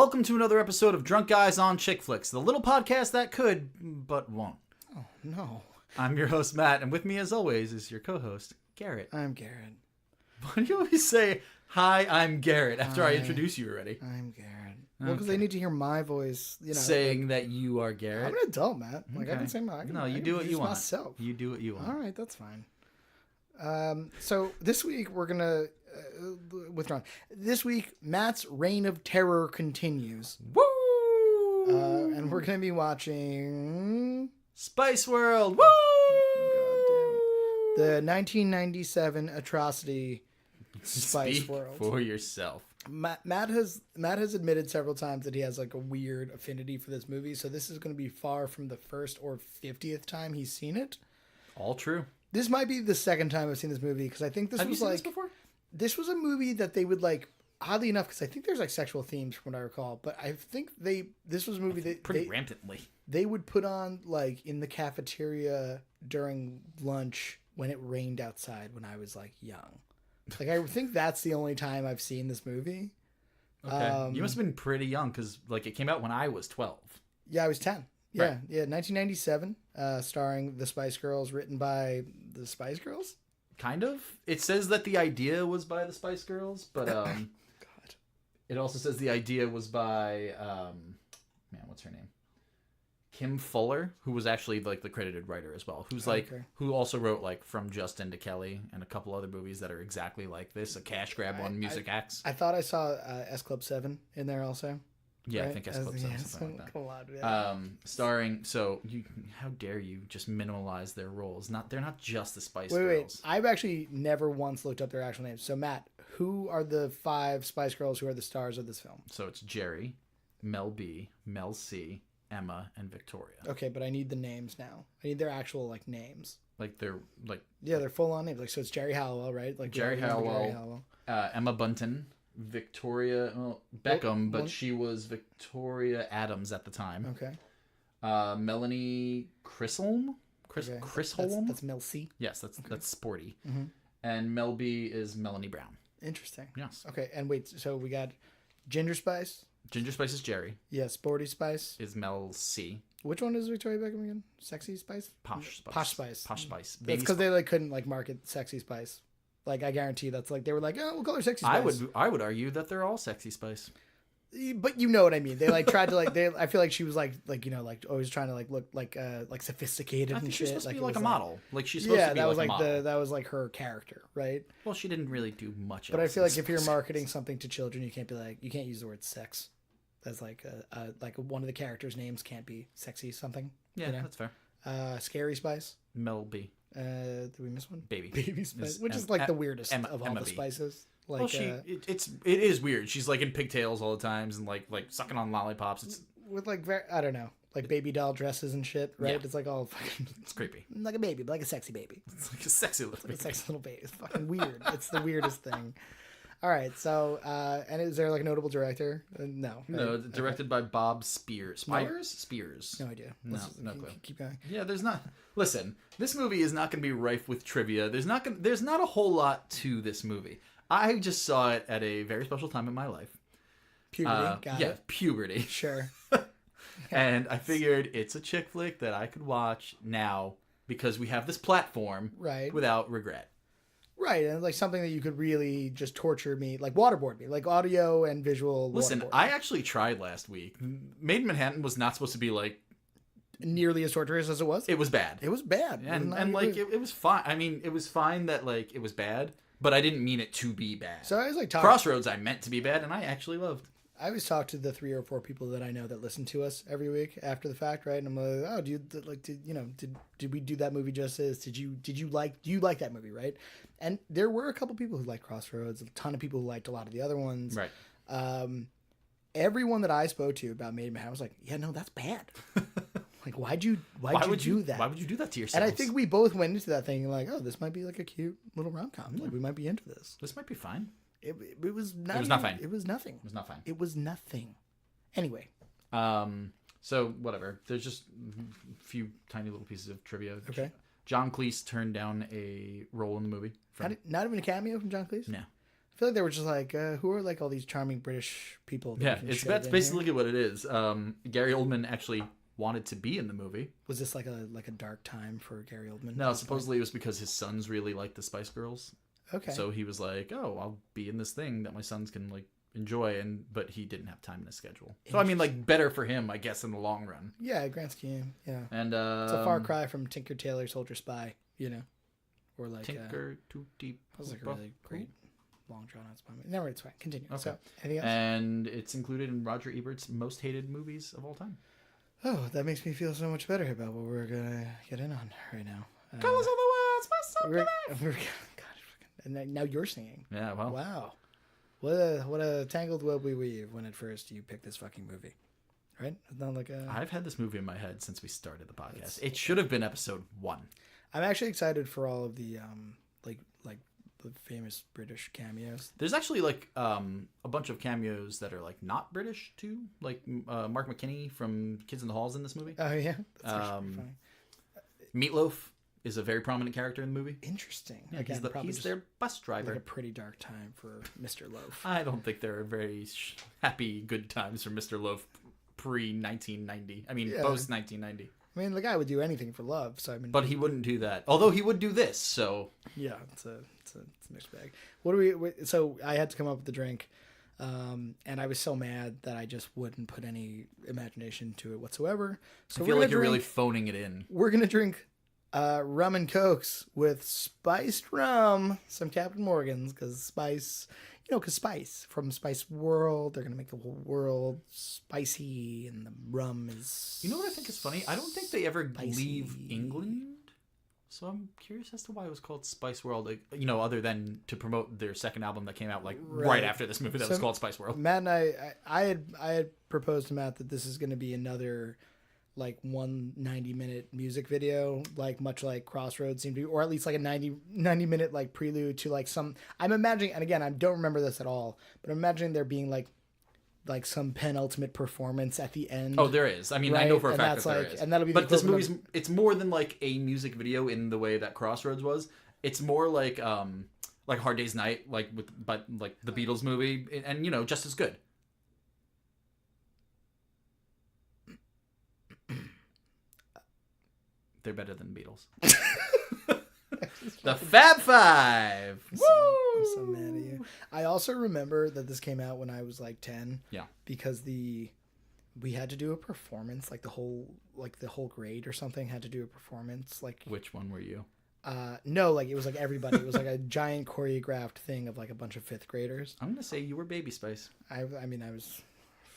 Welcome to another episode of Drunk Guys on Chick Flicks, the little podcast that could, but won't. Oh, no. I'm your host, Matt, and with me, as always, is your co-host, Garrett. I'm Garrett. Why do you always say, "Hi, I'm Garrett," after I introduce you already? I'm Garrett. Well, because they need to hear my voice, saying that you are Garrett. I'm an adult, Matt. Like, I can say my... you do what you want. Myself. You do what you want. All right, that's fine. So this week, we're going to... withdraw. This week, Matt's reign of terror continues. Woo! And we're going to be watching... Spice World! Woo! Oh, God damn it. The 1997 atrocity Spice World. For yourself. Matt has admitted several times that he has like a weird affinity for this movie, so this is going to be far from the first or 50th time he's seen it. All true. This might be the second time I've seen this movie because I think this was like... Have you seen this before? This was a movie that they would like, oddly enough, because I think there's like sexual themes from what I recall, but I think this was a movie that pretty rampantly. They would put on like in the cafeteria during lunch when it rained outside when I was like young. Like I think that's the only time I've seen this movie. Okay, you must have been pretty young because like it came out when I was 12. Yeah, I was 10. Yeah, right. Yeah, 1997, starring the Spice Girls, written by the Spice Girls. Kind of. It says that the idea was by the Spice Girls, but God. It also says the idea was by what's her name? Kim Fuller, who was actually like the credited writer as well. Who's like who also wrote like From Justin to Kelly and a couple other movies that are exactly like this, a cash grab on music acts. I thought I saw S Club 7 in there also. Yeah, right? I think S Club 7 something like that. Starring, so how dare you just minimalize their roles? They're not just the Spice Girls. Wait. I've actually never once looked up their actual names. So Matt, who are the 5 Spice Girls who are the stars of this film? So it's Geri, Mel B, Mel C, Emma, and Victoria. Okay, but I need the names now. I need their actual like names. Like they're like they're full on names. Like so, it's Geri Halliwell, right? Like Geri Halliwell, Emma Bunton, Victoria Beckham, but she was Victoria Adams at the time. Okay. Melanie Chisholm. Chisholm. That's Mel C. Yes, that's sporty. Mm-hmm. And Mel B is Melanie Brown. Interesting. Yes. Okay, and wait, so we got Ginger Spice. Ginger Spice is Geri. Yeah, Sporty Spice is Mel C. Which one is Victoria Beckham again? Sexy Spice? Posh Spice. Posh Spice. Posh Spice. That's because they like couldn't like market Sexy Spice. Like I guarantee that's like they were like, oh, we'll call her Sexy Spice. I would argue that they're all Sexy Spice. But you know what I mean. They like tried to like I feel like she was like always trying to like look like sophisticated and shit. She's supposed to be like a model. Like she's supposed to be like a model. That was like her character, right? Well, she didn't really do much. But I feel like if you're marketing something to children, you can't use the word sex. That's like one of the characters' names can't be sexy something. Yeah, that's fair. Scary Spice. Mel B. Did we miss one? Baby Spice, which is like the weirdest of all the spices. Like, well, it is weird. She's like in pigtails all the times and like sucking on lollipops. It's with like I don't know, like baby doll dresses and shit, right? Yeah. It's like all fucking. It's creepy. Like a baby, but like a sexy baby. It's like a sexy little baby. Like a sexy little baby. It's fucking weird. It's the weirdest thing. All right, so and is there like a notable director? No. No, directed by Bob Spears. Spears? No idea. No clue. Keep going. Yeah, there's not. Listen, this movie is not going to be rife with trivia. There's not a whole lot to this movie. I just saw it at a very special time in my life. Puberty. Got it. Puberty. Sure. And I figured it's a chick flick that I could watch now because we have this platform, right, without regret. Right, and like something that you could really just torture me, like waterboard me, like audio and visual. Listen, I actually tried last week. Made in Manhattan was not supposed to be like nearly as torturous as it was. It was bad. It was bad, and like it was fine. I mean, it was fine that like it was bad, but I didn't mean it to be bad. So I was like, Crossroads, I meant to be bad, and I actually loved. I always talk to the 3 or 4 people that I know that listen to us every week after the fact, right? And I'm like, oh, did we do that movie justice? Do you like that movie, right? And there were a couple people who liked Crossroads, a ton of people who liked a lot of the other ones. Right. Everyone that I spoke to about Made in Manhattan was like, yeah, no, that's bad. Like, why'd you do that? Why would you do that to yourself? And I think we both went into that thing like, oh, this might be like a cute little rom-com. Like, we might be into this. This might be fine. It was not. It was not fine. It was nothing. It was not fine. It was nothing. Anyway. So whatever. There's just a few tiny little pieces of trivia. Okay. John Cleese turned down a role in the movie. Not even a cameo from John Cleese? No. I feel like they were just like, who are like all these charming British people? Yeah, that's basically what it is. Gary Oldman actually wanted to be in the movie. Was this like a dark time for Gary Oldman? No, supposedly it was because his sons really liked the Spice Girls. Okay. So he was like, "Oh, I'll be in this thing that my sons can like enjoy," but he didn't have time in his schedule. So I mean, like, better for him, I guess, in the long run. Yeah, grand scheme. Yeah. And it's a far cry from Tinker Tailor Soldier Spy, you know, or like Tinker Too Deep. That was like a really great long drawn out spy movie. Never, it's fine. Continue. Okay. So, anything else? And it's included in Roger Ebert's most hated movies of all time. Oh, that makes me feel so much better about what we're gonna get in on right now. Colors of the World, and now you're singing. Yeah, well. Wow. What a tangled web we weave when at first you pick this fucking movie. Right? It's not like a... I've had this movie in my head since we started the podcast. It should have been episode 1. I'm actually excited for all of the like the famous British cameos. There's actually like a bunch of cameos that are like not British too. Like Mark McKinney from Kids in the Hall's in this movie. Oh yeah. That's actually funny. Meatloaf is a very prominent character in the movie. Interesting. Yeah, again, he's their bus driver. Like a pretty dark time for Mr. Loaf. I don't think there are very happy, good times for Mr. Loaf pre-1990. I mean, post-1990. I mean, the guy would do anything for love. So I mean, but he wouldn't do that. Although he would do this. So yeah, it's a mixed bag. What do we? So I had to come up with the drink, and I was so mad that I just wouldn't put any imagination to it whatsoever. So I feel like you're really phoning it in. We're gonna drink rum and cokes with spiced rum, some Captain Morgan's, because spice, because Spice from Spice World, they're gonna make the whole world spicy, and the rum is. You know what I think is funny? I don't think they ever leave England, so I'm curious as to why it was called Spice World. Like, other than to promote their second album that came out like right after this movie that was called Spice World. Matt and I had proposed to Matt that this is going to be another like 90-minute music video, like much like Crossroads seemed to be, or at least like a 90-minute like prelude to like some. I'm imagining, and again, I don't remember this at all, but I'm imagining there being like some penultimate performance at the end. Oh, there is. I mean, right? I know for a fact that there is. And that'll be. But this movie's it's more than like a music video in the way that Crossroads was. It's more like Hard Day's Night, like the Beatles movie, and just as good. They're better than Beatles. The Fab Five. I'm so mad at you. I also remember that this came out when I was like 10. Yeah. Because we had to do a performance, like the whole grade or something had to do a performance. Like, which one were you? No, like it was like everybody. It was like a giant choreographed thing of like a bunch of 5th graders. I'm gonna say you were Baby Spice. I mean, I was.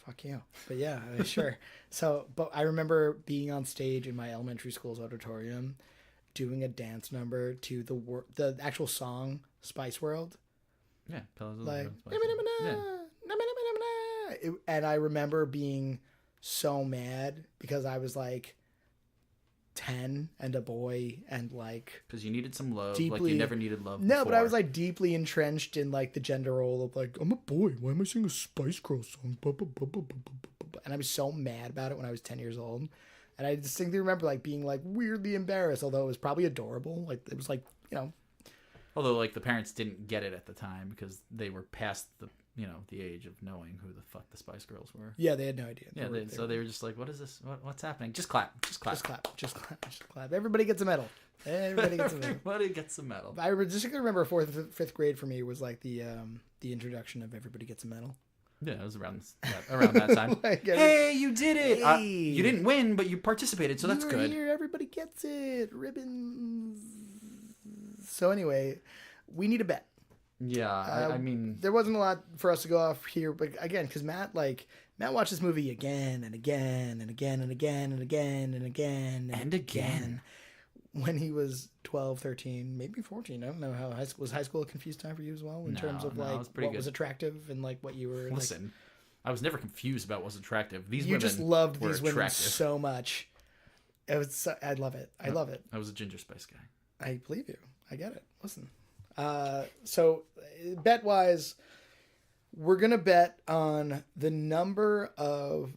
Fuck you. But yeah, sure. So, but I remember being on stage in my elementary school's auditorium doing a dance number to the actual song Spice World. Yeah. Like, and I remember being so mad because I was like 10 and a boy and like because you needed some love, like you never needed love no before. But I was like deeply entrenched in like the gender role of like, I'm a boy, why am I singing a Spice Girl song? And I was so mad about it when I was 10 years old, and I distinctly remember like being like weirdly embarrassed, although it was probably adorable. Like it was like, although like the parents didn't get it at the time because they were past the age of knowing who the fuck the Spice Girls were. Yeah, they had no idea. So they were just like, what is this? What's happening? Just clap. Just clap. Just clap. Everybody gets a medal. Everybody gets a medal. I just remember 4th, 5th grade for me was like the introduction of Everybody Gets a Medal. Yeah, it was around that time. Like hey, you did it! Hey. You didn't win, but you participated, so that's good. Here, everybody gets it. Ribbons. So anyway, we need a bet. Yeah, I mean, there wasn't a lot for us to go off here, but again, because Matt watched this movie again and again and again and again and again and again and again when he was 12, 13, maybe 14. I don't know how was high school a confused time for you as well in terms of like what was attractive and like what you were. Listen, I was never confused about what's attractive. You just loved these women so much. It was. I love it. I love it. I was a Ginger Spice guy. I believe you. I get it. Listen. So bet wise, we're going to bet on the number of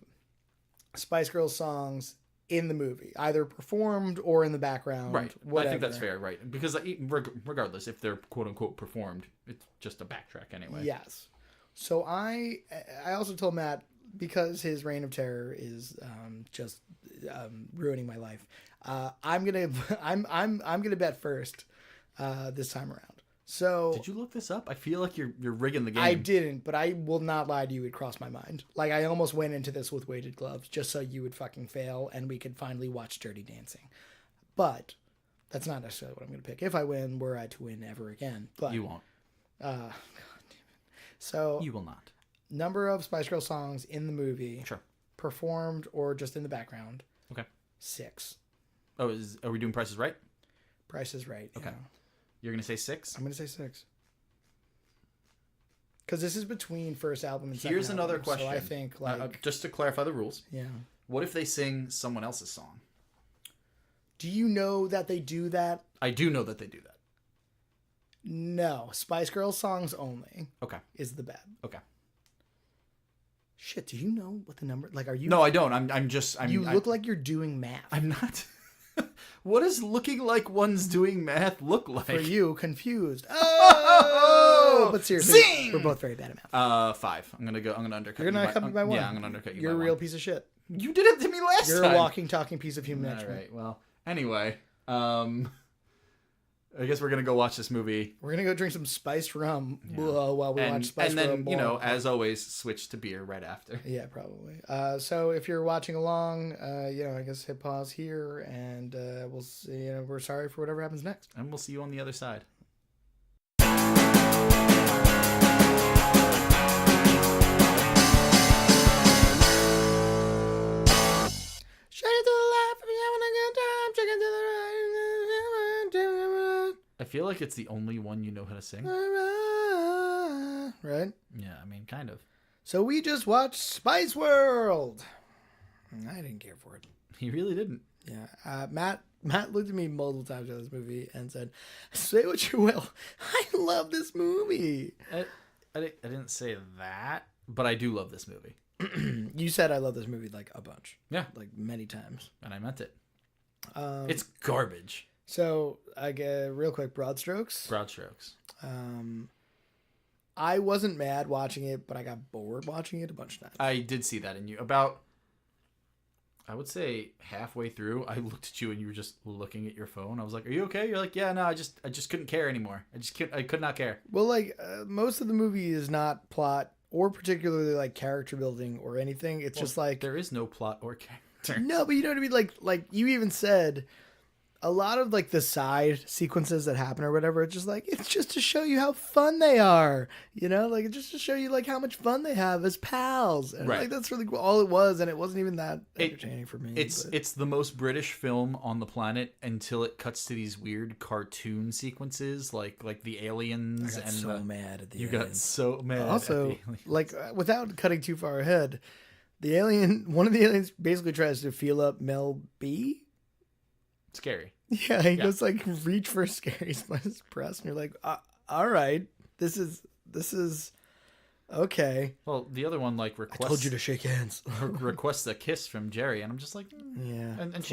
Spice Girls songs in the movie, either performed or in the background. Right. Whatever. I think that's fair, right? Because regardless, if they're quote unquote performed, it's just a backtrack anyway. Yes. So I also told Matt, because his reign of terror is just ruining my life. I'm gonna bet first this time around. So did you look this up? I feel like you're rigging the game. I didn't, but I will not lie to you. It crossed my mind. Like, I almost went into this with weighted gloves just so you would fucking fail and we could finally watch Dirty Dancing. But that's not necessarily what I'm going to pick. If I win, were I to win ever again. But you won't. God damn it. So you will not. Number of Spice Girl songs in the movie. Sure. Performed or just in the background. Okay. 6. Oh, are we doing Price is Right? Price is Right. Okay. Yeah. You're gonna say 6? I'm gonna say 6. Because this is between first album and second Here's another album, question. So I think, like... just to clarify the rules. Yeah. What if they sing someone else's song? Do you know that they do that? I do know that they do that. No. Spice Girls songs only. Okay. Is the bet. Okay. Shit, do you know what the number... Like, are you... No, I don't. I'm you look like you're doing math. I'm not... What does looking like one's doing math look like? For you, confused. Oh! But seriously, Zing! we're both very bad at math. 5. I'm gonna undercut You're gonna cut me by 1. Yeah, I'm gonna undercut you. You're by a real 1. piece of shit. You did it to me last You're time. a walking, talking piece of human nature. All right. Well, anyway, I guess we're gonna go watch this movie. We're gonna go drink some spiced rum while we watch spiced rum. And then, as always, switch to beer right after. Yeah, probably. So if you're watching along, I guess hit pause here, and we'll see. We're sorry for whatever happens next. And we'll see you on the other side. Shake it to the left if you're having a good time. Shake it to the right. I feel like it's the only one you know how to sing. Right? Yeah, I mean, kind of. So we just watched Spice World. I didn't care for it. He really didn't. Yeah. Matt looked at me multiple times at this movie and said, "Say what you will, I love this movie." I didn't say that, but I do love this movie. You said I love this movie like a bunch. Yeah. Like many times. And I meant it. It's garbage. So, real quick, broad strokes. Broad strokes. I wasn't mad watching it, but I got bored watching it a bunch of times. I did see that in you. About, I would say halfway through, I looked at you and you were just looking at your phone. I was like, "Are you okay?" You're like, "Yeah, no, I just couldn't care anymore. I could not care." Well, like most of the movie is not plot or particularly like character building or anything. It's just like there is no plot or character. No, but you know what I mean. Like you even said, a lot of like the side sequences that happen or whatever, it's just to show you how fun they are, like it's just to show you like how much fun they have as pals, and right. Like that's really all it was, and it wasn't even that entertaining for me. It's the most British film on the planet until it cuts to these weird cartoon sequences, like the aliens. I got so mad at the aliens. You got so mad. Also, at the aliens. like without cutting too far ahead, one of the aliens basically tries to feel up Mel B. Scary. Yeah, he goes like reach for Scary's breast, and you're like, all right, this is okay. Well, the other one like requests. I told you to shake hands. Requests a kiss from Geri, and I'm just like, yeah. And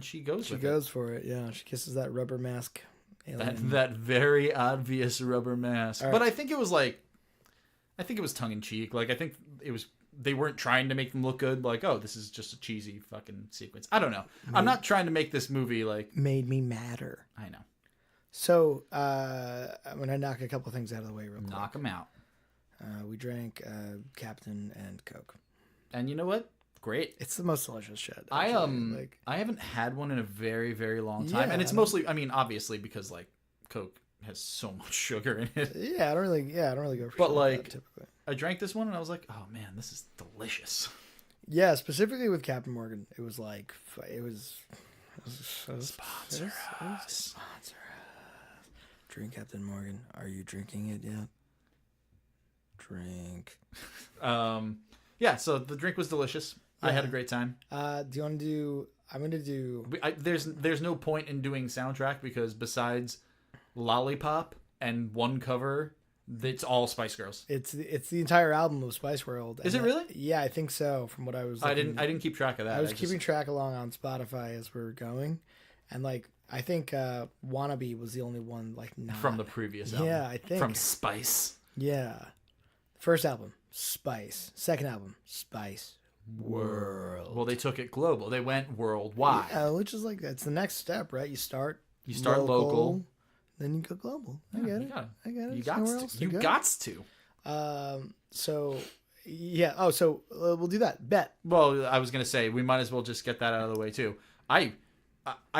she goes. She goes for it. Yeah, she kisses that rubber mask. Alien. That very obvious rubber mask. Right. But I think it was tongue in cheek. Like I think it was. They weren't trying to make them look good. Like, oh, this is just a cheesy fucking sequence. I don't know. I'm not trying to make this movie like made me madder. I know. So I'm gonna knock a couple things out of the way real quick. Knock them out. We drank Captain and Coke. And you know what? Great. It's the most delicious shit. Actually. I haven't had one in a very, very long time. Yeah, and it's mostly, I mean, obviously because like Coke has so much sugar in it. Yeah, I don't really go for. But like, typically, I drank this one and I was like, oh man, this is delicious. Yeah, specifically with Captain Morgan, it was like Sponsor us. Drink Captain Morgan. Are you drinking it yet? Drink. Yeah. So the drink was delicious. Yeah. I had a great time. Do you want to do? I'm gonna do. There's no point in doing soundtrack because besides Lollipop and one cover, It's all Spice Girls. It's the entire album of Spice World. Is it really? Yeah, I think so. From what I was, I didn't keep track of that. I was keeping track along on Spotify as we were going, and like I think "Wannabe" was the only one like not from the previous album. Yeah, I think from Spice. Yeah, first album Spice, second album Spice World. Well, they took it global. They went worldwide. Yeah, which is like that's the next step, right? You start local. Then you go global. I get it. I get it. You got to. So, yeah. Oh, so we'll do that. Bet. Well, I was gonna say we might as well just get that out of the way too. I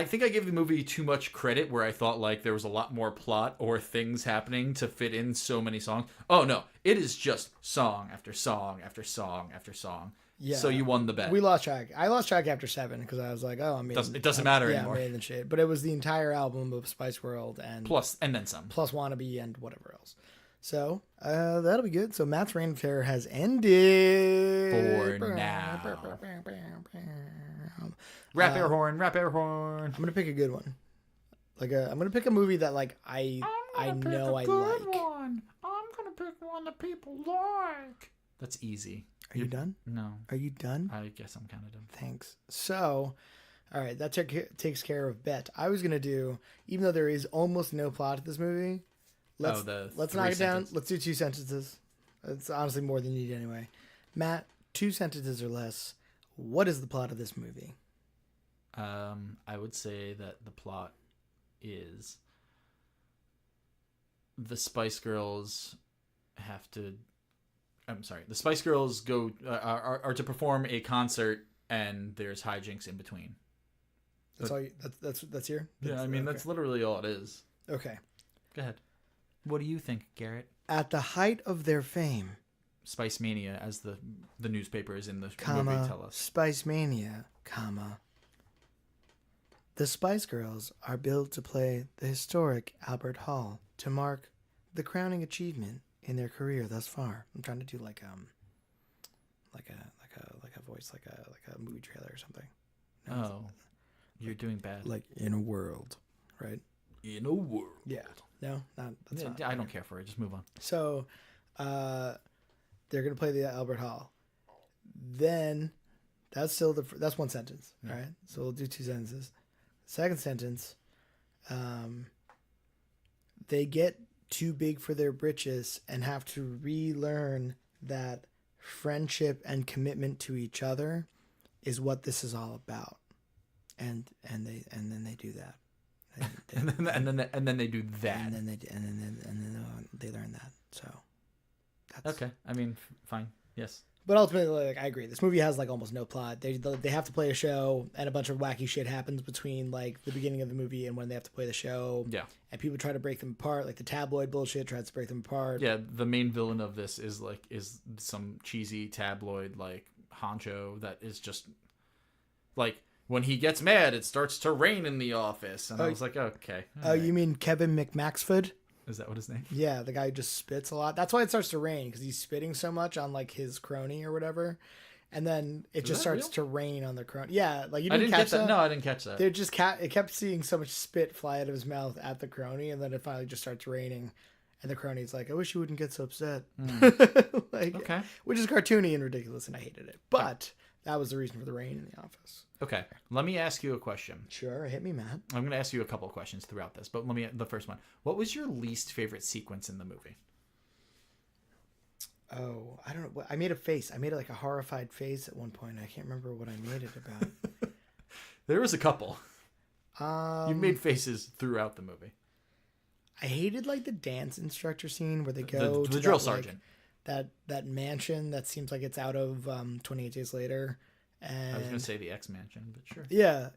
think I gave the movie too much credit where I thought like there was a lot more plot or things happening to fit in so many songs. Oh no, it is just song after song after song after song. Yeah. So you won the bet. We lost track. I lost track after 7 because I was like, oh, I mean, it doesn't matter anymore. Yeah, and shit. But it was the entire album of Spice World and then some. Plus Wannabe and whatever else. So that'll be good. So Matt's reign of terror has ended for now. Rap air horn. I'm gonna pick a good one. I'm gonna pick a movie that like I know I like. One. I'm gonna pick one that people like. That's easy. Are you done? No. Are you done? I guess I'm kind of done. Thanks. So, all right, that takes care of Bet. I was gonna do, even though there is almost no plot to this movie, let's knock it down. Let's do 2 sentences. It's honestly more than you need anyway. Matt, 2 sentences or less. What is the plot of this movie? I would say that the plot is the Spice Girls have to. I'm sorry. The Spice Girls go are to perform a concert, and there's hijinks in between. That's all. That's here. Yeah, I mean that's literally all it is. Okay. Go ahead. What do you think, Garrett? At the height of their fame, Spice Mania, as the newspapers in the movie tell us. Spice Mania, the Spice Girls are billed to play the historic Albert Hall to mark the crowning achievement in their career thus far. I'm trying to do like a voice, like a movie trailer or something. No, you're doing bad. Like in a world, right? In a world. Yeah. No, that's not. I don't care for it. Just move on. So, they're gonna play the Albert Hall. Then, that's still that's 1 sentence. Yeah. All right. So we'll do 2 sentences. Second sentence, they get too big for their britches and have to relearn that friendship and commitment to each other is what this is all about, and then they do that, and then they do that, and then they learn that. So that's okay. I mean, fine, yes. But ultimately, like, I agree. This movie has like almost no plot. They have to play a show, and a bunch of wacky shit happens between like the beginning of the movie and when they have to play the show. Yeah. And people try to break them apart. Like the tabloid bullshit tries to break them apart. Yeah. The main villain of this is some cheesy tabloid like honcho that is just like when he gets mad, it starts to rain in the office, and I was like, okay. Oh, you mean Kevin McMaxford? Is that what his name? Yeah, the guy who just spits a lot. That's why it starts to rain, because he's spitting so much on like his crony or whatever, and then it just starts to rain on the crony. Yeah, like you didn't catch that? No, I didn't catch that. They just it kept seeing so much spit fly out of his mouth at the crony, and then it finally just starts raining, and the crony's like, "I wish you wouldn't get so upset." Like, okay, which is cartoony and ridiculous, and I hated it. But that was the reason for the rain in the office. Okay, let me ask you a question. Sure, hit me, Matt. I'm going to ask you a couple of questions throughout this, but the first one. What was your least favorite sequence in the movie? Oh, I don't know. I made a face. I made like a horrified face at one point. I can't remember what I made it about. There was a couple. You made faces throughout the movie. I hated like the dance instructor scene where they go to the drill sergeant. That mansion that seems like it's out of 28 Days Later. And I was gonna say the X Mansion, but sure. Yeah.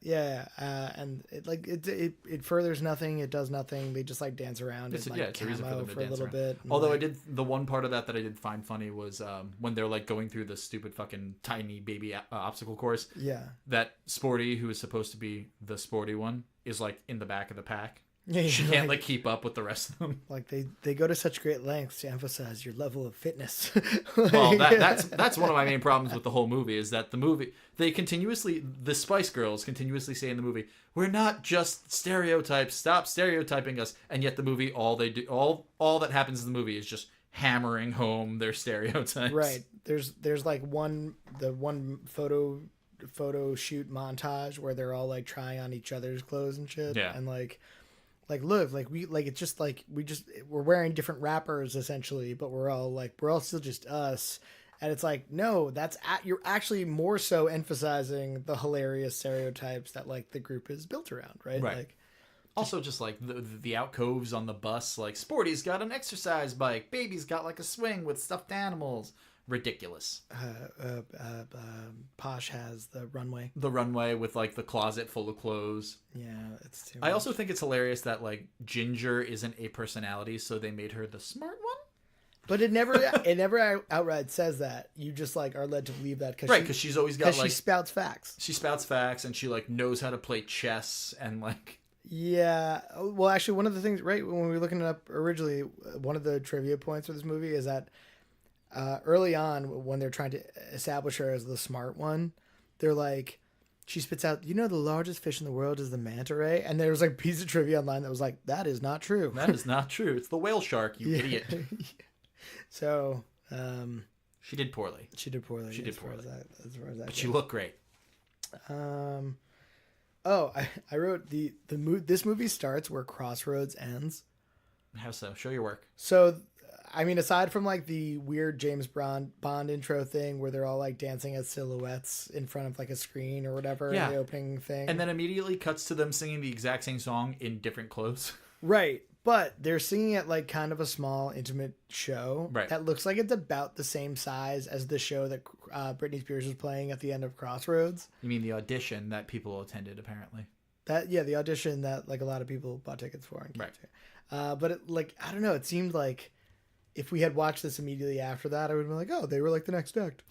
And it furthers nothing. It does nothing. They just like dance around. It's a reason for them to dance a little bit. Although I did the one part of that I did find funny was when they're like going through the stupid fucking tiny baby obstacle course. Yeah. That Sporty, who is supposed to be the sporty one, is like in the back of the pack. She can't like keep up with the rest of them. Like they go to such great lengths to emphasize your level of fitness. Well, that's one of my main problems with the whole movie is that the Spice Girls continuously say in the movie, we're not just stereotypes, stop stereotyping us, and yet the movie all that happens in the movie is just hammering home their stereotypes. Right. There's like one photo shoot montage where they're all like trying on each other's clothes and shit. Yeah. And like look, like it's just like we're wearing different wrappers essentially, but we're all still just us. And it's like, no, you're actually more so emphasizing the hilarious stereotypes that like the group is built around, right? Right. Like, also, just like the alcoves on the bus, like Sporty's got an exercise bike, Baby's got like a swing with stuffed animals. Ridiculous. Posh has the runway. The runway with like the closet full of clothes. Yeah, it's too much. I also think it's hilarious that like Ginger isn't a personality, so they made her the smart one. But it never outright says that. You just like are led to believe that because she's always got like she spouts facts. She spouts facts and she like knows how to play chess and like. Yeah. Well, actually, one of the things when we were looking it up originally, one of the trivia points for this movie is that early on when they're trying to establish her as the smart one, they're like, she spits out, the largest fish in the world is the manta ray, and there was like a piece of trivia online that was like, that is not true. That is not true. It's the whale shark, you idiot. So, she did poorly. She did poorly. As far as that but goes. She looked great. I wrote this movie starts where Crossroads ends. How so? Show your work. So, I mean, aside from like the weird James Bond intro thing where they're all like dancing as silhouettes in front of like a screen or whatever in the opening thing. And then immediately cuts to them singing the exact same song in different clothes. Right. But they're singing at like kind of a small, intimate show that looks like it's about the same size as the show that Britney Spears was playing at the end of Crossroads. You mean the audition that people attended, apparently? The audition that like a lot of people bought tickets for. And came to. But it, like, I don't know, it seemed like if we had watched this immediately after that, I would have been like, oh, they were like the next act.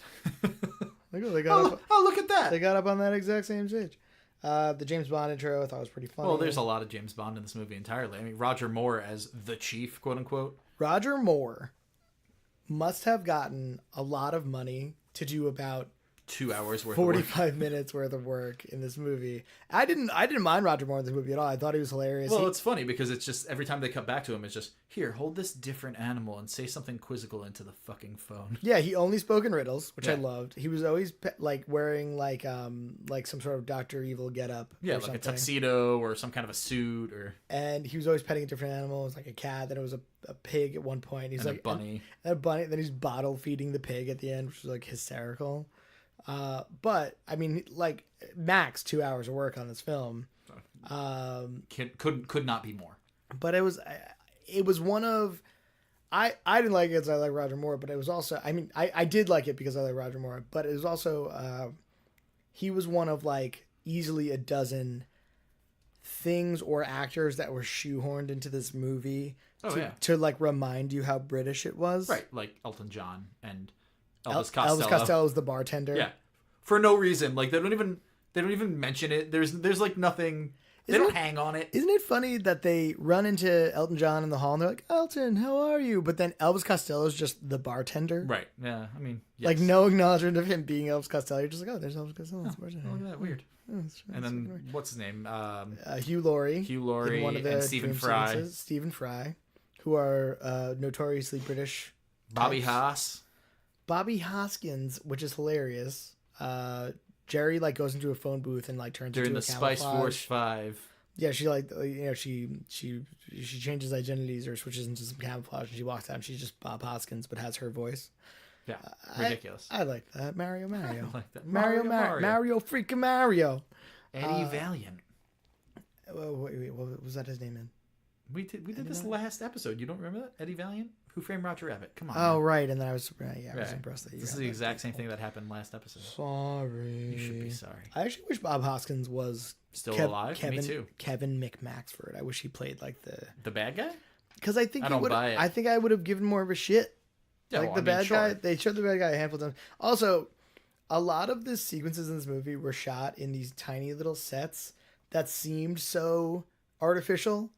Like, oh, they got up. Oh, look at that. They got up on that exact same stage. The James Bond intro I thought was pretty funny. Well, there's a lot of James Bond in this movie entirely. I mean, Roger Moore as the chief, quote unquote. Roger Moore must have gotten a lot of money to do about 2 hours worth 45 minutes worth of work in this movie. I didn't mind Roger Moore in this movie at all. I thought he was hilarious. Well, it's funny because it's just every time they cut back to him, it's just, here, hold this different animal and say something quizzical into the fucking phone. Yeah, he only spoke in riddles, which I loved. He was always like wearing like some sort of Dr. Evil getup. Yeah, like a tuxedo or some kind of a suit And he was always petting a different animal. It was like a cat, then it was a pig at one point. He's like a bunny. And a bunny, then he's bottle feeding the pig at the end, which was like hysterical. But I mean, like max 2 hours of work on this film. Could not be more. But it was one of, I didn't like it because I like Roger Moore, but it was also, I mean, I did like it because I like Roger Moore, but it was also, he was one of like easily a dozen things or actors that were shoehorned into this movie to like remind you how British it was. Right. Like Elton John and Elvis Costello. Elvis Costello is the bartender. Yeah, for no reason. Like they don't even mention it. There's like nothing. They don't hang on it. Isn't it funny that they run into Elton John in the hall and they're like, Elton, how are you? But then Elvis Costello is just the bartender. Right. Yeah. I mean, yes. Like no acknowledgement of him being Elvis Costello. You're just like, oh, there's Elvis Costello. Oh, look at that. Weird. And then what's his name? Hugh Laurie. And Stephen Fry. Stephen Fry, who are notoriously British. Bobby Haas. Bobby Hoskins, which is hilarious. Geri like goes into a phone booth and like turns during into the a Spice camouflage. Force 5. Yeah, she like she changes identities or switches into some camouflage and she walks out and she's just Bob Hoskins but has her voice. Yeah, ridiculous. I like that. Mario. I like that. Mario freaking Mario. Eddie Valiant. Wait, what was that his name in? We did this last episode. You don't remember that? Eddie Valiant? Who Framed Roger Rabbit? Come on. Oh, man. right. And then I was impressed that you. This is the exact same thing that happened last episode. Sorry. You should be sorry. I actually wish Bob Hoskins was still alive. Me too. Kevin McMaxford. I wish he played like the bad guy. Because I think I think I would have given more of a shit. Yeah, like the bad guy. They showed the bad guy a handful of times. Also, a lot of the sequences in this movie were shot in these tiny little sets that seemed so artificial.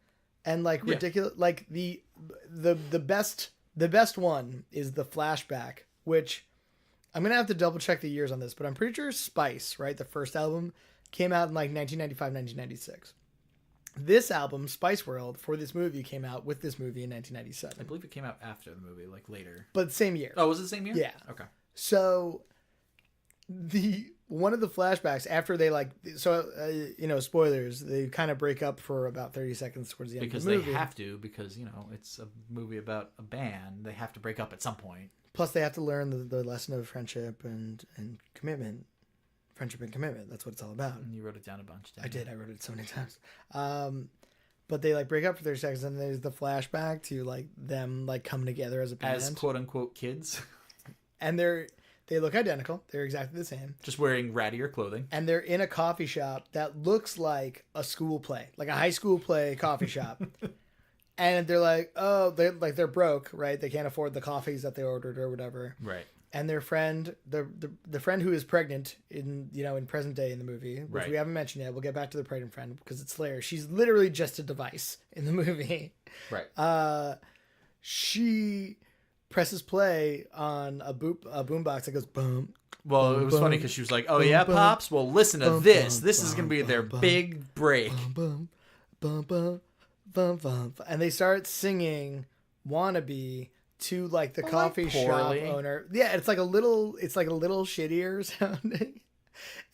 and like ridiculous. Like the best one is the flashback, which I'm gonna have to double check the years on this, but I'm pretty sure Spice, right, the first album, came out in like 1995, 1996. This album, Spice World, for this movie came out with this movie in 1997. I believe it came out after the movie, like later. But same year. Oh, was it the same year? Yeah. Okay. So one of the flashbacks after they spoilers, they kind of break up for about 30 seconds towards the end of the movie. Because they have to, because, it's a movie about a band. They have to break up at some point. Plus they have to learn the lesson of friendship and commitment. Friendship and commitment. That's what it's all about. And you wrote it down a bunch. I did. I wrote it so many times. But they like break up for 30 seconds, and there's the flashback to like them like coming together as a band, as quote unquote kids, and they look identical. They're exactly the same, just wearing rattier clothing, and they're in a coffee shop that looks like a school play, like a high school play coffee shop. And they're like, they're broke, right? They can't afford the coffees that they ordered or whatever, right? And their friend, the friend who is pregnant in present day in the movie, which right. we haven't mentioned yet. We'll get back to the pregnant friend because it's hilarious. She's literally just a device in the movie. Right. She presses play on a boombox that goes boom. Well, boom, it was boom, funny because she was like, "Oh boom, yeah, boom, pops. Well, listen to boom, this. boom, This is gonna be their big break." Boom, boom, boom, boom, boom, and they start singing "Wannabe" to like the coffee shop owner. Yeah, it's like a little shittier sounding.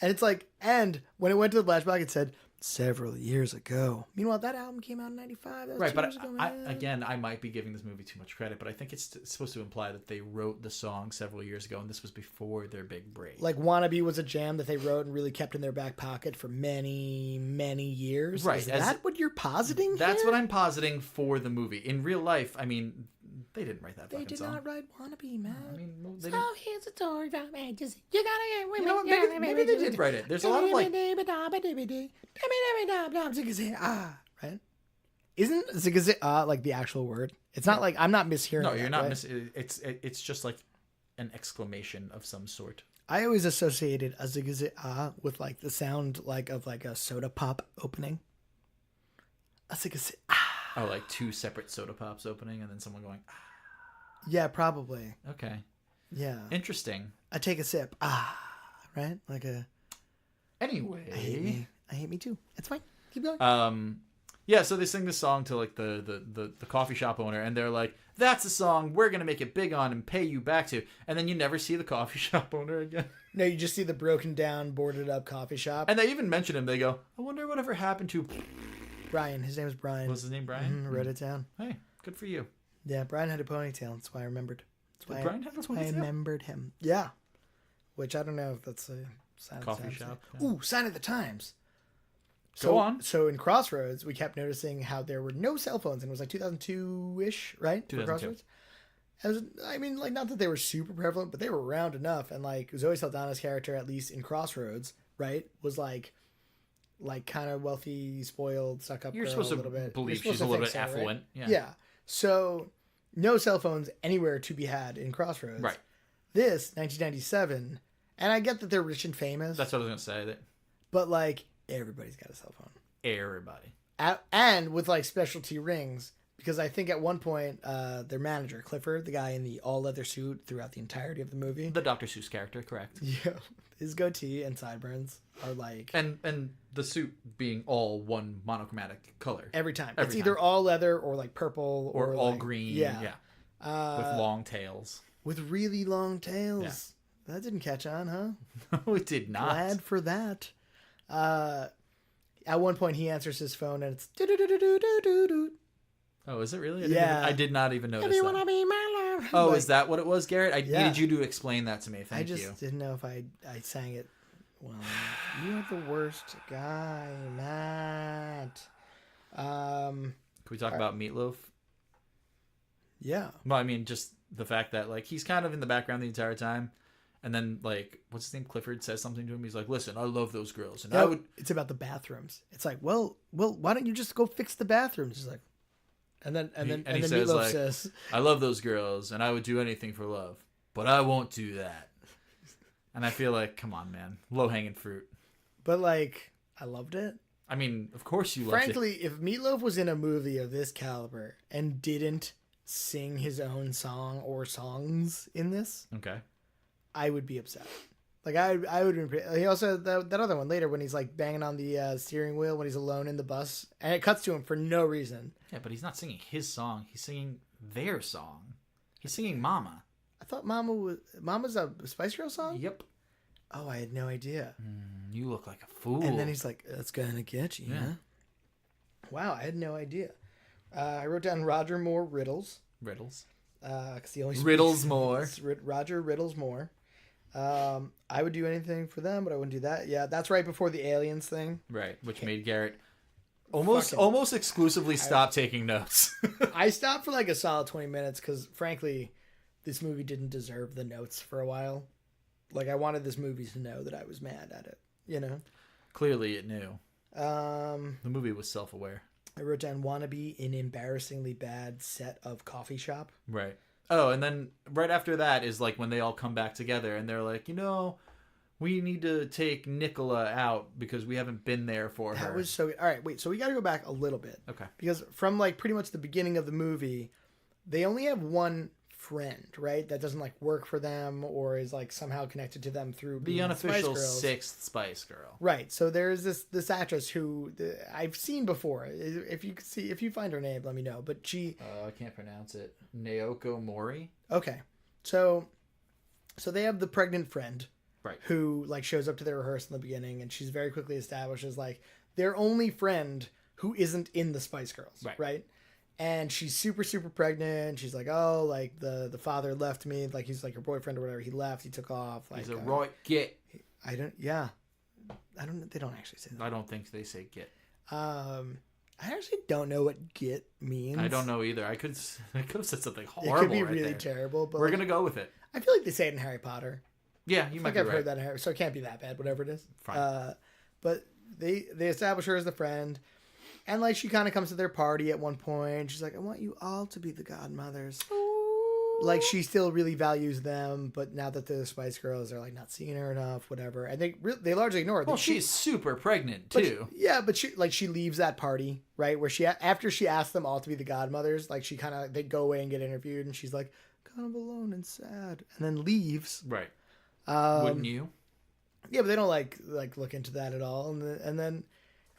And it's like, and when it went to the flashback, it said several years ago. Meanwhile, that album came out in 95. That was right, 2 but years ago, I might be giving this movie too much credit, but I think it's supposed to imply that they wrote the song several years ago, and this was before their big break. Like "Wannabe" was a jam that they wrote and really kept in their back pocket for many, many years. Right. Is that what you're positing? That's what I'm positing for the movie. In real life, I mean, they didn't write that fucking song. They did not write "Wannabe," man. I mean, so here's a story about ages. You gotta get women. You know what? Maybe they did write it. There's a lot of like. Right? Isn't zigazig like the actual word? It's not like I'm not mishearing. No, you're not right? It's just like an exclamation of some sort. I always associated a zigazig with like the sound like of like a soda pop opening. A zigazig Oh, like two separate soda pops opening and then someone going Yeah, probably. Okay. Yeah. Interesting. I take a sip. Right? Like a. Anyway. I hate me too. It's fine. Keep going. Yeah, so they sing this song to like the coffee shop owner, and they're like, "That's a song we're gonna make it big on and pay you back to." And then you never see the coffee shop owner again. No, you just see the broken down, boarded up coffee shop. And they even mention him. They go, "I wonder whatever happened to Brian." His name is Brian. Was his name Brian? Wrote it down. Hey, good for you. Yeah, Brian had a ponytail. That's why I remembered. Brian had a ponytail? I remembered him. Yeah. Which I don't know if that's a sign coffee of the times. shop. Yeah. Ooh, sign of the times. Go on. So in Crossroads, we kept noticing how there were no cell phones, and it was like 2002-ish, right? 2002. For Crossroads. Not that they were super prevalent, but they were around enough. And like Zoe Saldana's character, at least in Crossroads, right, was like kind of wealthy, spoiled, stuck up. You're girl supposed a little to bit. believe You're she's a supposed little to bit think so, affluent. right? Yeah. Yeah. So no cell phones anywhere to be had in Crossroads. Right. This 1997, and I get that they're rich and famous. That's what I was gonna say. But like everybody's got a cell phone. Everybody. And with like specialty rings, because I think at one point their manager Clifford, the guy in the all leather suit throughout the entirety of the movie, The Dr. Seuss character, correct? Yeah, his goatee and sideburns are like and the suit being all one monochromatic color every time. Every It's either time. all leather or like purple or all like, green. Yeah, with long tails. With really long tails. Yeah. That didn't catch on, huh? No, it did not. Glad for that. At one point, he answers his phone and it's. Oh, is it really? I did not even notice If you that. wanna be my love. Oh, Like, is that what it was, Garrett? I needed you to explain that to me. Thank you. I just didn't know if I sang it well. You are the worst guy, Matt. Can we talk about Meatloaf? Yeah. Well, I mean, just the fact that like he's kind of in the background the entire time. And then, like, what's his name? Clifford says something to him. He's like, "Listen, I love those girls." And I would. It's about the bathrooms. It's like, well, why don't you just go fix the bathrooms? He's like, and then he says, Meatloaf like, says, "I love those girls, and I would do anything for love, but I won't do that." And I feel like, come on, man, low hanging fruit. But like, I loved it. I mean, of course you loved Frankly, if Meatloaf was in a movie of this caliber and didn't sing his own song or songs in this, Okay. I would be upset. Like I would. He also that other one later when he's like banging on the steering wheel when he's alone in the bus, and it cuts to him for no reason. Yeah, but he's not singing his song. He's singing their song. He's singing "Mama." I thought Mama's a Spice Girl song. Yep. Oh, I had no idea. You look like a fool. And then he's like, "That's gonna get you." Yeah. Huh? Wow, I had no idea. I wrote down Roger Moore riddles. Riddles. Because he only Riddles Moore. Roger Riddles Moore. I would do anything for them, but I wouldn't do that. Yeah, that's right before the aliens thing. Right, which made Garrett almost exclusively stop taking notes. I stopped for like a solid 20 minutes because, frankly, this movie didn't deserve the notes for a while. Like, I wanted this movie to know that I was mad at it, you know? Clearly it knew. The movie was self-aware. I wrote down wannabe an embarrassingly bad set of coffee shop. Right. Oh, and then right after that is like when they all come back together and they're like, we need to take Nicola out because we haven't been there for her. That was so... All right, wait. So we got to go back a little bit. Okay. Because from like pretty much the beginning of the movie, they only have one friend, right? That doesn't like work for them or is like somehow connected to them through the unofficial sixth Spice Girl. Right. So there's this actress who I've seen before. If you find her name, let me know. But she... I can't pronounce it. Naoko Mori. Okay. So they have the pregnant friend. Right. Who like shows up to their rehearsal in the beginning, and she's very quickly established as like their only friend who isn't in the Spice Girls, right? And she's super pregnant. She's like, oh, like the father left me, like he's like her boyfriend or whatever. He left. He took off. Like he's a right git. They don't actually say that. I don't think they say git. I actually don't know what git means. I don't know either. I could have said something horrible. It could be right really there. terrible, but we're gonna go with it. I feel like they say it in Harry Potter. Yeah, you might be right. I've heard that in Harry, so it can't be that bad, whatever it is. Fine. But they establish her as the friend, and like she kind of comes to their party at one point. She's like, "I want you all to be the godmothers." Ooh. Like she still really values them, but now that they're the Spice Girls, they're like not seeing her enough, whatever. And they largely ignore her. Well, she's super pregnant too. But she leaves that party right where after she asks them all to be the godmothers, like they go away and get interviewed, and she's like kind of alone and sad, and then leaves. Right. Wouldn't you? Yeah, but they don't like look into that at all. And then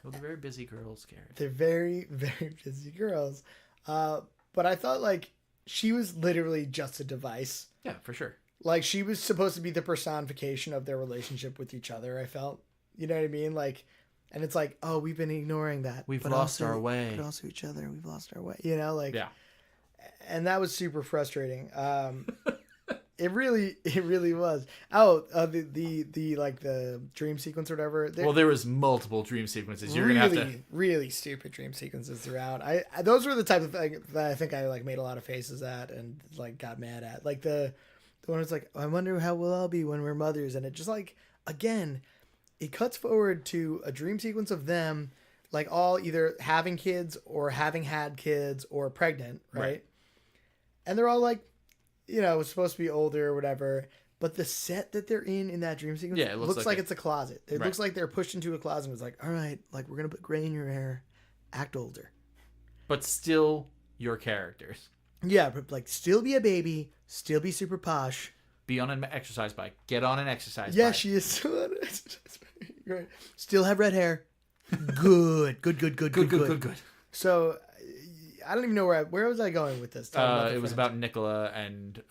well, they're very busy girls, Garrett. They're very, very busy girls. But I thought like she was literally just a device. Yeah, for sure. Like she was supposed to be the personification of their relationship with each other. I felt, you know what I mean? Like, and it's like, oh, we've been ignoring that. We've lost our way. But also each other. We've lost our way. You know, like. Yeah. And that was super frustrating. It really was. Oh, the like the dream sequence or whatever. Well, there was multiple dream sequences. You're gonna have to really stupid dream sequences throughout. Those were the type of thing that I think I like made a lot of faces at and like got mad at. Like the one that's like, I wonder how we'll all be when we're mothers, and it just like again, it cuts forward to a dream sequence of them like all either having kids or having had kids or pregnant, right? And they're all like, you know, supposed to be older or whatever, but the set that they're in that dream sequence it looks like it's a closet. It looks like they're pushed into a closet and was like, all right, like we're going to put gray in your hair, act older. But still your characters. Yeah, but like still be a baby, still be super posh. Be on an exercise bike. Get on an exercise bike. Yeah, she is still on an exercise bike. Right. Still have red hair. Good. So I don't even know where was I going with this? It was about Nicola and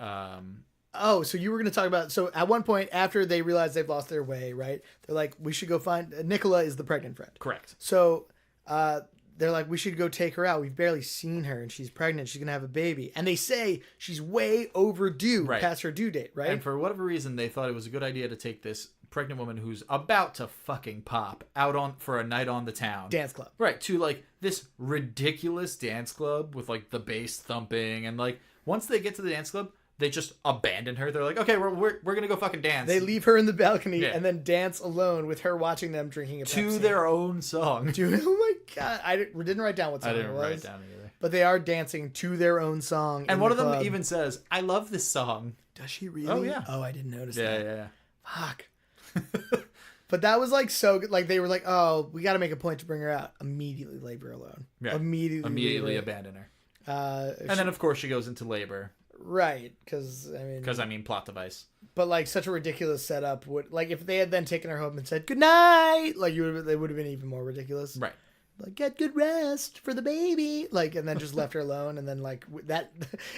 Oh, so you were going to talk about... So at one point, after they realize they've lost their way, right? They're like, we should go find... Nicola is the pregnant friend. Correct. So they're like, we should go take her out. We've barely seen her, and she's pregnant. She's going to have a baby. And they say she's way overdue past her due date, right? And for whatever reason, they thought it was a good idea to take this pregnant woman who's about to fucking pop out for a night on the town. Dance club. Right, to like this ridiculous dance club with like the bass thumping. And like once they get to the dance club, they just abandon her. They're like, okay, we're gonna go fucking dance. They leave her in the balcony and then dance alone with her watching them drinking a Pepsi. To their own song. Oh my god! I didn't write down what song it was. I didn't write it down either. But they are dancing to their own song. And one of them even says, "I love this song." Does she really? Oh yeah. Oh, I didn't notice that. Yeah. Fuck. But that was like so good. Like they were like, oh, we got to make a point to bring her out. Immediately leave her alone. Yeah. Immediately abandon her. And then of course she goes into labor. Right, because I mean, plot device. But like such a ridiculous setup would like if they had then taken her home and said good night, like they would have been even more ridiculous. Right. Like get good rest for the baby, like, and then just left her alone, and then like that.